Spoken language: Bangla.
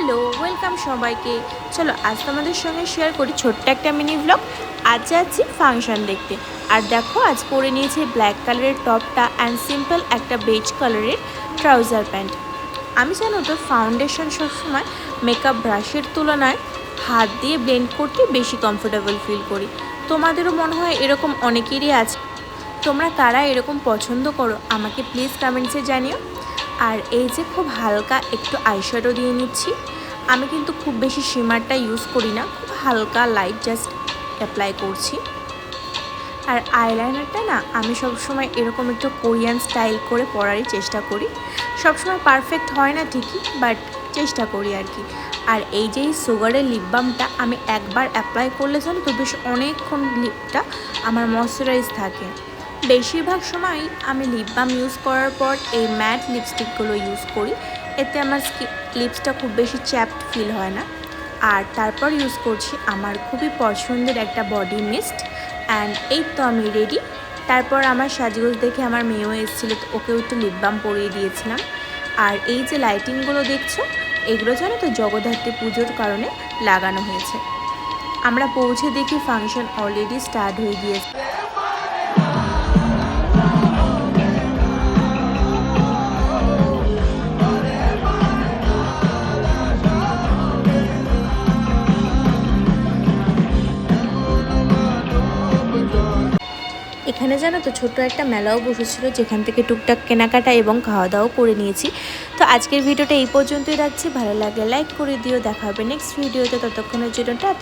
হ্যালো, ওয়েলকাম সবাইকে। চলো আজ তোমাদের সঙ্গে শেয়ার করি ছোট্ট একটা মিনি ব্লগ। আজ যাচ্ছি ফাংশন দেখতে। আর দেখো আজ পরে নিয়েছি ব্ল্যাক কালারের টপটা অ্যান্ড সিম্পল একটা বেজ কালারের ট্রাউজার প্যান্ট। আমি জানো তো ফাউন্ডেশন সবসময় মেকআপ ব্রাশের তুলনায় হাত দিয়ে ব্লেন্ড করতে বেশি কমফোর্টেবল ফিল করি। তোমাদেরও মনে হয় এরকম অনেকেরই আছে। তোমরা কারা এরকম পছন্দ করো আমাকে প্লিজ কমেন্টসে জানিও। আর এই যে খুব হালকা একটু আইশ্যাডো দিয়ে নিচ্ছি। আমি কিন্তু খুব বেশি শিমারটা ইউজ করি না, খুব হালকা লাইট জাস্ট অ্যাপ্লাই করছি। আর আইলাইনারটা না আমি সবসময় এরকম একটু কোরিয়ান স্টাইল করে পরারই চেষ্টা করি। সবসময় পারফেক্ট হয় না ঠিকই, বাট চেষ্টা করি আর কি। আর এই যে সুগারের লিপ বামটা আমি একবার অ্যাপ্লাই করলে জানো তো বেশ অনেকক্ষণ লিপটা আমার ময়শ্চারাইজ থাকে। বেশিরভাগ সময় আমি লিপ বাম ইউজ করার পর এই ম্যাট লিপস্টিকগুলো ইউজ করি, এতে আমার লিপসটা খুব বেশি চ্যাপড ফিল হয় না। আর তারপর ইউজ করছি আমার খুবই পছন্দের একটা বডি মিস্ট। অ্যান্ড এই তো আমি রেডি। তারপর আমার সাজগোজ দেখে আমার মেয়েও এসেছিলো, তো ওকেও একটু লিপ বাম পরিয়ে দিয়েছিলাম। আর এই যে লাইটিংগুলো দেখছো, এগুলো জানো তো জগদ্ধাত্রী পুজোর কারণে লাগানো হয়েছে। আমরা পৌঁছে দেখি ফাংশন অলরেডি স্টার্ট হয়ে গিয়েছে। এখানে জানো তো ছোট্ট একটা মেলাও বসেছিল, যেখান থেকে টুকটাক কেনাকাটা এবং খাওয়া দাওয়াও করে নিয়েছি। তো আজকের ভিডিওটা এই পর্যন্তই রাখছি। ভালো লাগলে লাইক করে দিও। দেখা হবে নেক্সট ভিডিওতে, ততক্ষণের জন্য টাটা।